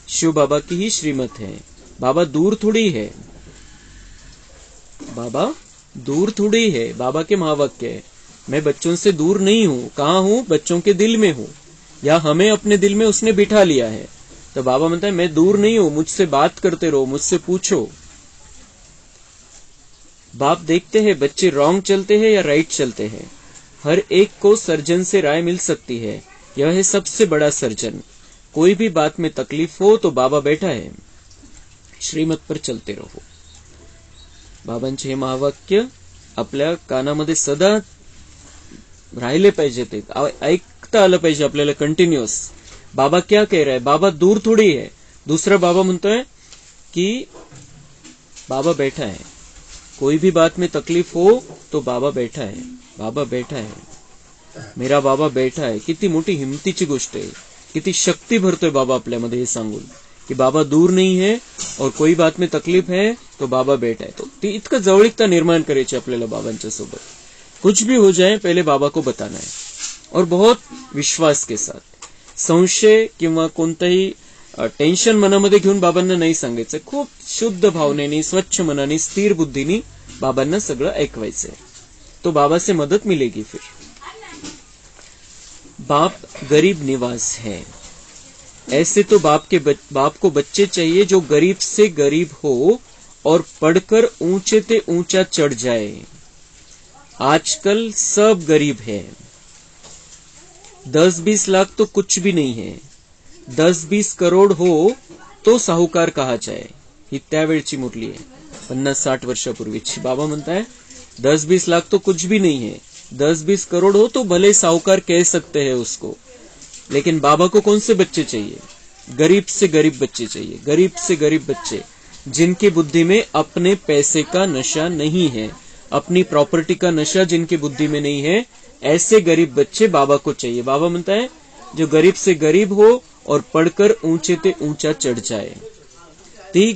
शिव बाबा की ही श्रीमत है. बाबा दूर थोड़ी है, बाबा दूर थोड़ी है. बाबा के महावाक्य है, मैं बच्चों से दूर नहीं हूं. कहां हूं? बच्चों के दिल में हूं, या हमें अपने दिल में उसने बिठा लिया है. तो बाबा म्हणता है मैं दूर नहीं हूं, मुझसे बात करते रहो, मुझसे पूछो. बाप देखते हैं बच्चे रॉन्ग चलते हैं या राइट चलते हैं. हर एक को सर्जन से राय मिल सकती है, यह है सबसे बड़ा सर्जन. कोई भी बात में तकलीफ हो तो बाबा बैठा है, श्रीमत पर चलते रहो. बाबांचे हे महावाक्य आपल्या कानामध्ये सदा राहिले पाहिजे, ते ऐकता आलं पाहिजे आपल्याला कंटिन्युअस. बाबा क्या कह रहा है? बाबा दूर थोड़ी है. दूसरा बाबा म्हणतोय की बाबा बैठा है, कोई भी बात में तकलीफ हो तो बाबा बैठा है, बाबा बैठा है, मेरा बाबा बैठा है. किती मोठी हिमतीची गोष्ट आहे, किती शक्ती भरतोय बाबा आपल्यामध्ये हे सांगून कि बाबा दूर नहीं है और कोई बात में तकलीफ है तो बाबा बैठा है. तो ती इतकं जवळीकता निर्माण करायची आपल्याला बाबांच्या सोबत. कुछ भी हो जाए पहले बाबा को बताना है, और बहुत विश्वास के साथ. संशय किंवा कोणताही टेन्शन मनामध्ये घेऊन बाबांना नाही सांगायचं. खूप शुद्ध भावनेनी, स्वच्छ मनानी, स्थिर बुद्धीनी बाबांना सगळं ऐकवायचंय. तो बाबा से मदद मिलेगी. फिर बाप गरीब निवास है. ऐसे तो बाप को बच्चे चाहिए जो गरीब से गरीब हो और पढ़कर ऊंचे ते ऊंचा चढ़ जाए. आजकल सब गरीब है. 10-20 लाख तो कुछ भी नहीं है. 10-20 करोड हो तो साहूकार कहा जाए. ही त्यावेळची मुरली आहे, 50-60 वर्षापूर्वीची. बाबा म्हणताय 10-20 लाख तो कुछ भी नहीं है, 10-20 करोड़ हो तो भले साहूकार कह सकते हैं उसको. लेकिन बाबा को कौन से बच्चे चाहिए? गरीब से गरीब बच्चे चाहिए. गरीब से गरीब बच्चे जिनकी बुद्धि में अपने पैसे का नशा नहीं है, अपनी प्रॉपर्टी का नशा जिनकी बुद्धि में नहीं है, ऐसे गरीब बच्चे बाबा को चाहिए. बाबा म्हणता है जो गरीब से गरीब हो और पढ़कर ऊंचे ते ऊंचा चढ़ जाए. ती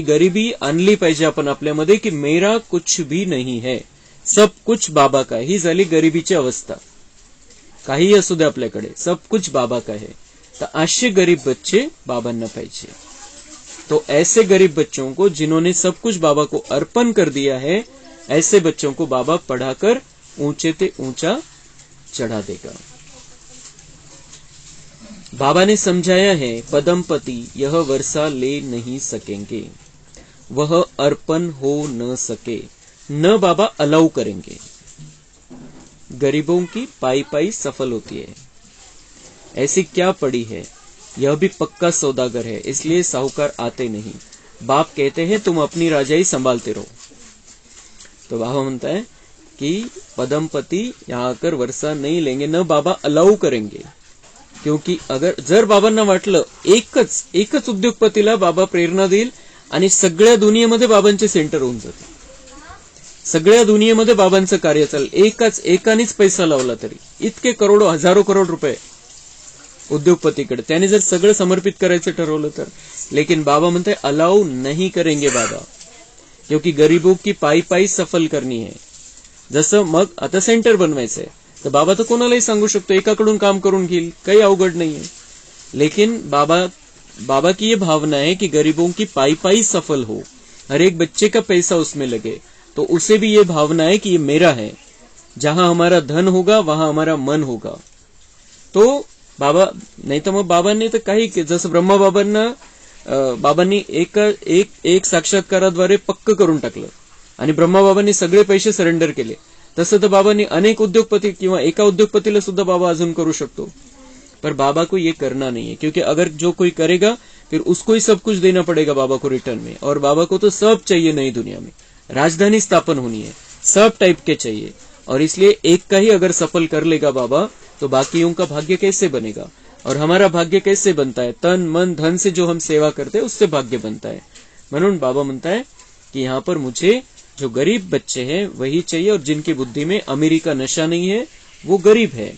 गरिबी आणली पाहिजे आपण आपल्यामध्ये की मेरा कुछ भी नहीं है, सब कुछ बाबा का है. ही झाली गरिबीची अवस्था. काही असू दे आपल्याकडे, सब कुछ बाबा का है. तो असे गरीब बच्चे बाबांना पाहिजे. तो ऐसे गरीब बच्चों को जिन्होंने सब कुछ बाबा को अर्पण कर दिया है, ऐसे बच्चों को बाबा पढ़ाकर ऊंचे ते ऊंचा चढ़ा देगा. बाबा ने समझाया है पदमपति यह वर्षा ले नहीं सकेंगे, वह अर्पण हो न सके, न बाबा अलाउ करेंगे. गरीबों की पाई पाई सफल होती है. ऐसी क्या पड़ी है? यह भी पक्का सौदागर है, इसलिए साहूकार आते नहीं. बाप कहते हैं तुम अपनी राजाई संभालते रहो। तो बाबा म्हणता है कि पदमपती यहाँ आकर वर्षा नहीं लेंगे, न बाबा अलाउ करेंगे, क्योंकि जर बाबांना वाटलं एकच उद्योगपतीला बाबा प्रेरणा देईल आणि सगळ्या दुनियेमध्ये बाबांचे सेंटर होऊन जाते, सगळ्या दुनियेमध्ये बाबांचं कार्य चालेल, एकानेच पैसा लावला तरी इतके करोडो हजारो करोड रुपये उद्योगपतीकडे, त्याने जर सगळं समर्पित करायचं ठरवलं तर, लेकिन बाबा म्हणते अलाउ नहीं करेंगे बाबा, क्योंकि गरीबों की पायी पायी सफल करनी है। जसं मग आता सेंटर बनवायचंय तर बाबा तर कोणालाही सांगू शकतो, एकाकडून काम करून घेईल, काही अवघड नाहीये, लेकिन बाबा की ये भावना है कि गरीबों की पाई पाई सफल हो, हर एक बच्चे का पैसा उसमें लगे, तो उसे भी ये भावना है कि ये मेरा है, जहां हमारा धन होगा वहां हमारा मन होगा। तो बाबा नाही तर मग बाबांनी तर काही जसं ब्रह्मा बाबांनी एक साक्षात्काराद्वारे पक्क करून टाकलं आणि ब्रह्मा बाबांनी सगळे पैसे सरेंडर केले, तसं तर बाबांनी अनेक उद्योगपती किंवा एका उद्योगपतीला सुद्धा बाबा अजून करू शकतो, पर बाबा को ये करना नहीं है, क्योंकि अगर जो कोई करेगा फिर उसको ही सब कुछ देना पड़ेगा बाबा को रिटर्न में, और बाबा को तो सब चाहिए नई दुनिया में, राजधानी स्थापन होनी है, सब टाइप के चाहिए, और इसलिए एक का ही अगर सफल कर लेगा बाबा तो बाकियों का भाग्य कैसे बनेगा, और हमारा भाग्य कैसे बनता है, तन मन धन से जो हम सेवा करते हैं उससे भाग्य बनता है। म्हणून बाबा म्हणता है कि यहाँ पर मुझे जो गरीब बच्चे हैं वही चाहिए, और जिनकी बुद्धि में अमीरी का नशा नहीं है वो गरीब है।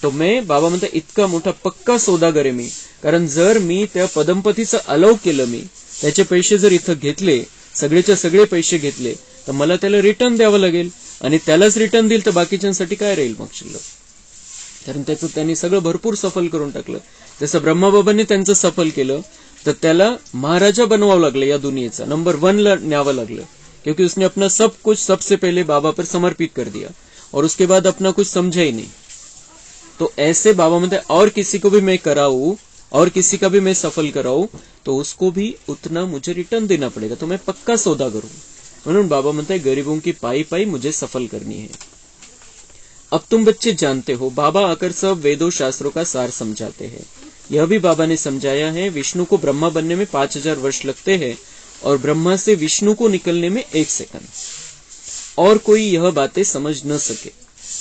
तो मैं बाबा म्हणता इतका मोठा पक्का सौदागर आहे मी, कारण जर मी त्या पदमपतीचं अलाव केलं, मी त्याचे पैसे जर इथं घेतले, सगळेच्या सगळे पैसे घेतले, तर मला त्याला रिटर्न द्यावं लागेल, आणि त्यालाच रिटर्न देईल तर बाकीच्यांसाठी काय राहील मग शिल्लक, कारण त्याचं त्यांनी सगळं भरपूर सफल करून टाकलं। जसं ब्रह्माबाबांनी त्यांचं सफल केलं तर त्याला महाराजा बनवावं लागलं, या दुनियेचा नंबर 1 ला न्यावं लागलं, क्योंकि उसने अपना सब कुछ सबसे पहले बाबा पर समर्पित कर दिया और उसके बाद अपना कुछ समझा ही नहीं। तो ऐसे बाबा म्हणते और किसी को भी मैं कराऊं और किसी का भी मैं सफल कराऊं तो उसको भी उतना मुझे रिटर्न देना पड़ेगा, तो मैं पक्का सौदा करूं। म्हणून बाबा म्हणते गरीबों की पाई पाई मुझे सफल करनी है। अब तुम बच्चे जानते हो, बाबा आकर सब वेदों शास्त्रों का सार समझाते हैं। यह भी बाबा ने समझाया है, विष्णु को ब्रह्मा बनने में 5000 वर्ष लगते हैं और ब्रह्मा से विष्णु को निकलने में 1 सेकंड, और कोई यह बातें समझ न सके।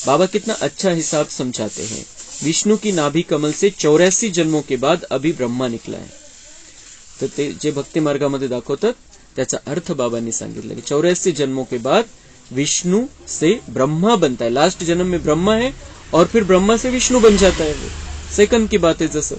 बाबा कितना अच्छा हिसाब समझाते हैं। विष्णु की नाभि कमल से 84 जन्मों के बाद अभी ब्रह्मा निकला है। तर ते जे भक्ती मार्गामध्ये दाखवतात त्याचा अर्थ बाबांनी सांगितलं की 84 जन्मों के बाद विष्णु से ब्रह्मा बनता है। लास्ट जन्म में ब्रह्मा है और फिर ब्रह्मा से विष्णु बन जाता है, वो सेकंड की बात है। जैसे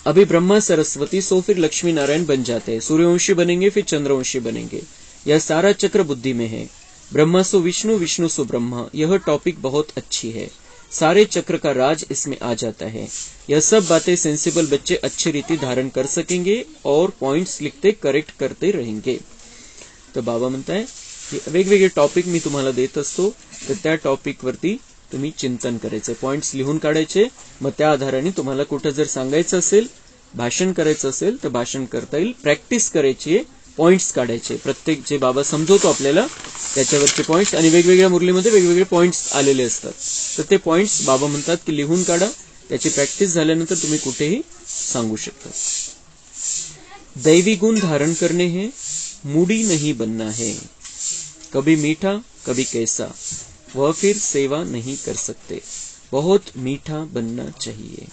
अभी ब्रह्मा सरस्वती सो फिर लक्ष्मी नारायण बन जाते हैं, सूर्यवंशी बनेंगे फिर चंद्रवंशी बनेंगे। यह सारा चक्र बुद्धि में है। ब्रह्मा सो विष्णु, विष्णु सो ब्रह्मा, यह टॉपिक बहुत अच्छी है। सारे चक्र का राज इसमें आ जाता है। यह सब बातें सेंसिबल बच्चे अच्छी रीति धारण कर सकेंगे और पॉइंट्स लिखते करेक्ट करते रहेंगे। तर बाबा म्हणताय की वेगवेगळे टॉपिक मी तुम्हाला देत असतो, तर त्या टॉपिक वरती तुम्ही चिंतन करायचे, पॉइंट्स लिहून काढायचे, मग त्या आधाराने तुम्हाला कुठं जर सांगायचं असेल, भाषण करायचं असेल तर भाषण करता येईल। प्रॅक्टिस करायची, पॉइंट्स काढायचे, प्रत्येक जे बाबा समजवतो आपल्याला त्याच्यावरचे पॉइंट्स, आणि वेगवेगळ्या मुरलीमध्ये वेगवेगळे पॉइंट्स आलेले असतात, तर ते पॉइंट्स बाबा म्हणतात की लिहून काढा। त्याची प्रॅक्टिस झाल्यानंतर तुम्ही कुठेही सांगू शकता। दैवी गुण धारण करने हैं, मूडी नहीं बनना है, कभी मीठा कभी कैसा, वह फिर सेवा नहीं कर सकते, बहुत मीठा बनना चाहिए।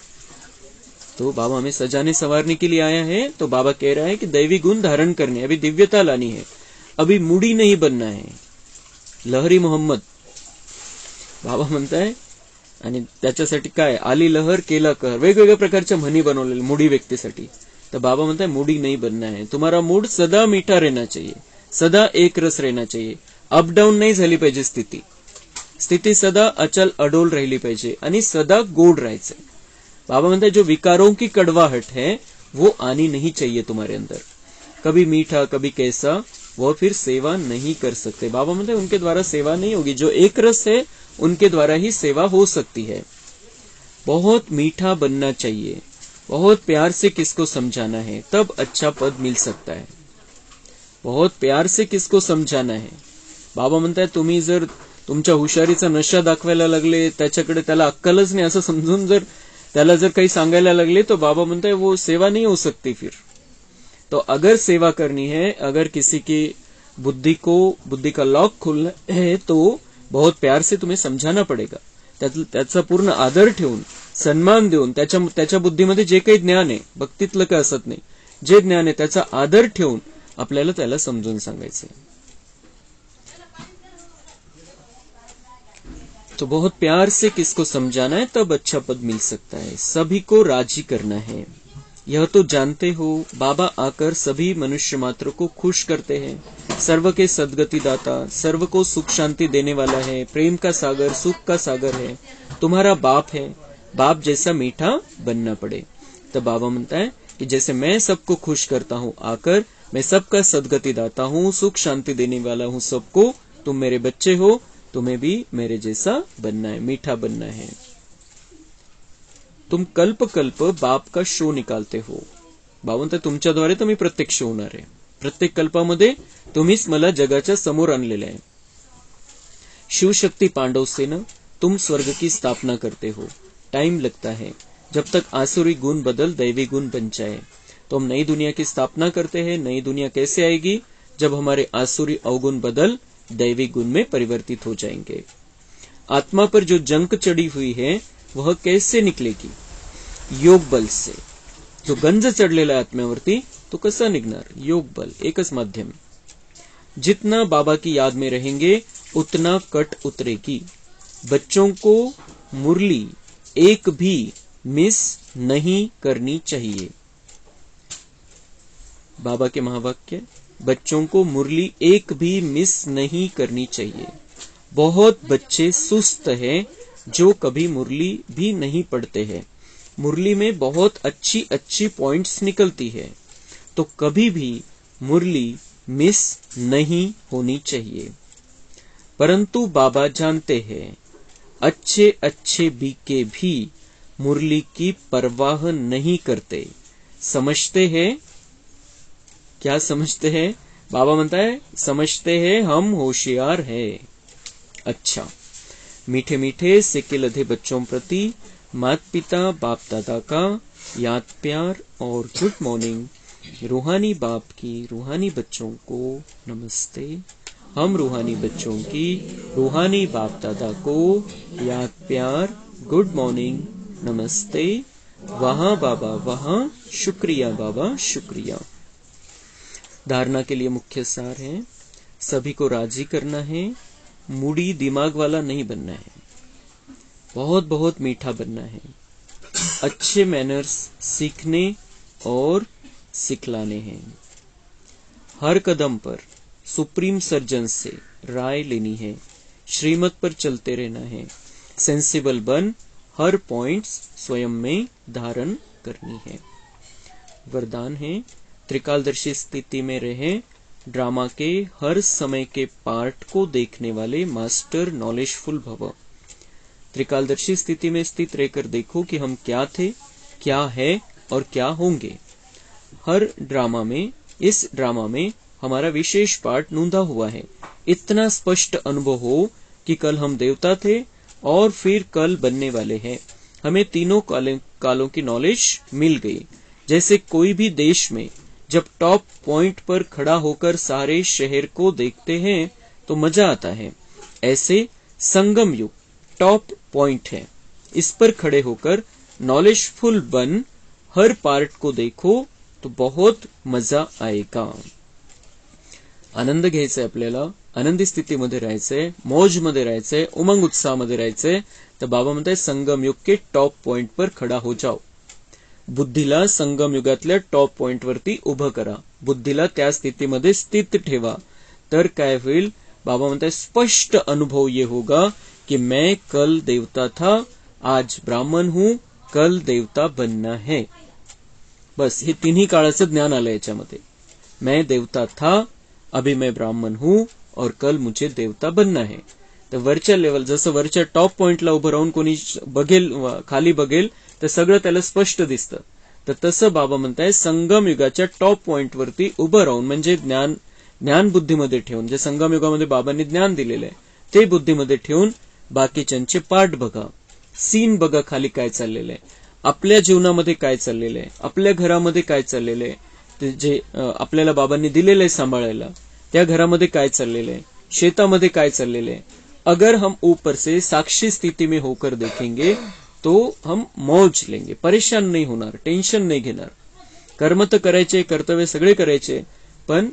तो बाबा हमें सजाने संवारने के लिए आया है, तो बाबा कह रहा है कि दैवी गुण धारण करने, अभी दिव्यता लानी है, अभी मूडी नहीं बनना है। लहरी मोहम्मद बाबा म्हणताय, आणि त्याच्यासाठी काय आली लहर केला कहर, वेगवेगळ्या प्रकारच्या म्हणी बनवलेल्या मूडी व्यक्तीसाठी। तर बाबा म्हणताय मूडी नहीं बनना है, तुम्हारा मूड सदा मीठा रहना चाहिए, सदा एक रस रहना चाहिए, अप डाऊन नाही झाली पाहिजे स्थिती सदा अचल अडोल राहिली पाहिजे आणि सदा गोड राहायचं। बाबा म्हणते जो विकारों की कड़वाहट है वो आनी नहीं चाहिए तुम्हारे अंदर, कभी मीठा कभी कैसा, वो फिर सेवा नहीं कर सकते। बाबा म्हणते उनके द्वारा सेवा नहीं होगी, जो एक रस है उनके द्वारा ही सेवा हो सकती है। बहुत मीठा बनना चाहिए, बहुत प्यार से किसको समझाना है, तब अच्छा पद मिल सकता है। बहुत प्यार से किसको समझाना है। बाबा म्हणताय तुम्ही जर तुमच्या हुशारीचा नशा दाखवायला लागले, त्याच्याकडे त्याला अक्कलच नाही असं समजून जर त्याला जर काही सांगायला लागले, तो बाबा म्हणताय वो सेवा नहीं हो सकती फिर। तो अगर सेवा करनी है, अगर किसी की बुद्धी का लॉक खोलना है, तो बहुत प्यार से तुम्हें समजाना पडेगा. त्याचा पूर्ण आदर ठेवून, सन्मान देऊन, त्याच्या बुद्धीमध्ये जे काही ज्ञान आहे, भक्तीतलं काय असत नाही, जे ज्ञान आहे त्याचा आदर ठेवून आपल्याला त्याला समजून सांगायचं. तो बहुत प्यार से किसको समझाना है, तब अच्छा पद मिल सकता है. सभी को राजी करना है. यह तो जानते हो, बाबा आकर सभी मनुष्य मात्र को खुश करते हैं. सर्व के सदगति दाता, सर्व को सुख शांति देने वाला है, प्रेम का सागर, सुख का सागर है. तुम्हारा बाप है, बाप जैसा मीठा बनना पड़े. तो बाबा म्हणता है कि जैसे मैं सबको खुश करता हूँ आकर, मैं सबका सदगति दाता हूँ, सुख शांति देने वाला हूँ सबको. तुम मेरे बच्चे हो, तुम्हें भी मेरे जैसा बनना है, मीठा बनना है. तुम कल्प कल्प बाप का शो निकालते हो. बाबा म्हणतात तुमच्याद्वारे तर मी प्रत्यक्ष होणार आहे. प्रत्येक कल्पामध्ये तुम्हीच मला जगाच्या समोर आणलेले आहे. शिवशक्ती पांडव सेना, तुम स्वर्ग की स्थापना करते हो. टाइम लगता है, जब तक आसुरी गुण बदल दैवी गुण बन जाए. तो हम नई दुनिया की स्थापना करते हैं. नई दुनिया कैसे आएगी? जब हमारे आसुरी अवगुण बदल दैवी गुण में परिवर्तित हो जाएंगे. आत्मा पर जो जंक चढ़ी हुई है वह कैसे निकलेगी? योग बल से. जो गंज चढलेला आत्म्यावरती तो कसा निघणार? योग बल, एकच माध्यम. जितना बाबा की याद में रहेंगे उतना कट उतरेगी. बच्चों को मुरली एक भी मिस नहीं करनी चाहिए. बाबा के महावाक्य, बच्चों को मुरली एक भी मिस नहीं करनी चाहिए. बहुत बच्चे सुस्त हैं जो कभी मुरली भी नहीं पढ़ते हैं. मुरली में बहुत अच्छी अच्छी पॉइंट्स निकलती है, तो कभी भी मुरली मिस नहीं होनी चाहिए. परंतु बाबा जानते हैं अच्छे अच्छे बीके भी मुरली की परवाह नहीं करते. समझते हैं, क्या समझते हैं? बाबा म्हणता है समझते हैं हम होशियार है. अच्छा, मीठे मीठे सिक्के लधे बच्चों प्रति माता पिता बाप दादा का याद प्यार और गुड मॉर्निंग. रूहानी बाप की रूहानी बच्चों को नमस्ते. हम रूहानी बच्चों की रूहानी बाप दादा को याद प्यार, गुड मॉर्निंग, नमस्ते. वहां बाबा वहां, शुक्रिया बाबा शुक्रिया. धारणा के लिए मुख्य सार है, सभी को राजी करना है, मूडी दिमाग वाला नहीं बनना है, बहुत बहुत मीठा बनना है, अच्छे मैनर्स सीखने और सिखलाने हैं. हर कदम पर सुप्रीम सर्जन से राय लेनी है, श्रीमत पर चलते रहना है, सेंसिबल बन हर पॉइंट्स स्वयं में धारण करनी है. वरदान है, त्रिकालदर्शी स्थिति में रहे, ड्रामा के हर समय के पार्ट को देखने वाले मास्टर नॉलेजफुल भव. त्रिकालदर्शी स्थिति में स्थित रहकर देखो कि हम क्या थे, क्या है और क्या होंगे. हर ड्रामा में, इस ड्रामा में हमारा विशेष पार्ट नूंदा हुआ है. इतना स्पष्ट अनुभव हो कि कल हम देवता थे और फिर कल बनने वाले हैं. हमें तीनों कालों की नॉलेज मिल गई. जैसे कोई भी देश में जब टॉप पॉइंट पर खड़ा होकर सारे शहर को देखते हैं तो मजा आता है, ऐसे संगम युग टॉप पॉइंट है. इस पर खड़े होकर नॉलेजफुल बन हर पार्ट को देखो तो बहुत मजा आएगा. आनंद घ्यायचा आपल्याला, आनंदी स्थितीमध्ये राहायचंय, मौज मध्ये राहायचंय, उमंग उत्साहामध्ये राहायचंय. तर बाबा म्हणताय संगम युग के टॉप पॉइंट पर खड़ा हो जाओ. बुद्धीला संगम युगातल्या टॉप पॉइंट वरती उभं करा, बुद्धीला त्या स्थितीमध्ये स्थित ठेवा. तर काय होईल? बाबा म्हणताय स्पष्ट अनुभव ये होगा कि मैं कल देवता था, आज ब्राह्मण हूं, कल देवता बनना है. बस हे तिन्ही काळाचं ज्ञान आलं याच्यामध्ये. मैं देवता था, अभी मैं ब्राह्मण हूं और कल मुझे देवता बनना है. तर वरच्या लेवल, जसं वरच्या टॉप पॉइंटला उभं राहून कोणी बघेल, खाली बघेल तर सगळं त्याला स्पष्ट दिसतं. तर तसं बाबा म्हणताय संगम युगाच्या टॉप पॉइंट वरती उभं राहून, म्हणजे ज्ञान बुद्धीमध्ये ठेवून, जे संगम युगामध्ये बाबांनी ज्ञान दिलेलं आहे ते बुद्धीमध्ये ठेवून बाकीच्यांचे पार्ट बघा, सीन बघा, खाली काय चाललेलं आहे, आपल्या जीवनामध्ये काय चाललेलं आहे, आपल्या घरामध्ये काय चाललेलं आहे, जे आपल्याला बाबांनी दिलेलं आहे सांभाळायला, त्या घरामध्ये काय चाललेलं आहे, शेतामध्ये काय चाललेलं आहे, अगर हम ऊपर से साक्षी स्थिति में होकर देखेंगे तो हम मौज लेंगे, परेशान नाही होणार, टेन्शन नाही घेणार. कर्म तर करायचे, कर्तव्य सगळे करायचे, पण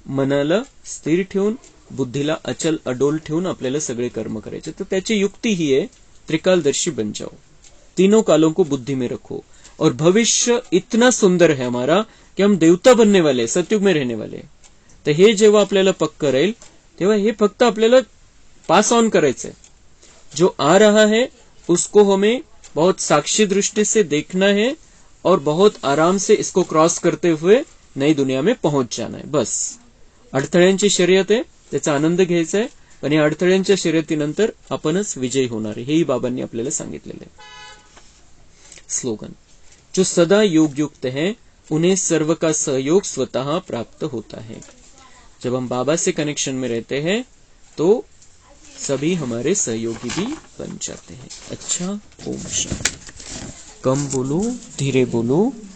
मनाला स्थिर ठेवून, बुद्धीला अचल अडोल ठेवून आपल्याला सगळे कर्म करायचे. तर त्याची युक्ती ही आहे, त्रिकालदर्शी बन जाओ, तीनों कालों को बुद्धि में रखो, और भविष्य इतना सुंदर है हमारा कि हम देवता बनने वाले, सतयुग में रहने वाले. तर हे जेव्हा आपल्याला पक्क राहील तेव्हा हे फक्त आपल्याला पास ऑन करायचंय. जो आ रहा है उसको हमें बहुत साक्षी दृष्टि से देखना है और बहुत आराम से इसको क्रॉस करते हुए नई दुनिया में पहुंच जाना है. बस अडथळ्यांची शर्यत आहे, त्याचा आनंद घ्यायचा आहे, आणि अडथळ्यांच्या शर्यतीनंतर आपणच विजयी होणार आहे, हेही बाबांनी आपल्याला सांगितलेलं आहे. स्लोगन, जो सदा योग युक्त है उन्हें सर्व का सहयोग स्वतः प्राप्त होता है. जब हम बाबा से कनेक्शन में रहते हैं तो सभी हमारे सहयोगी भी बन जाते हैं. अच्छा, ओम शांति. कम बोलो, धीरे बोलो.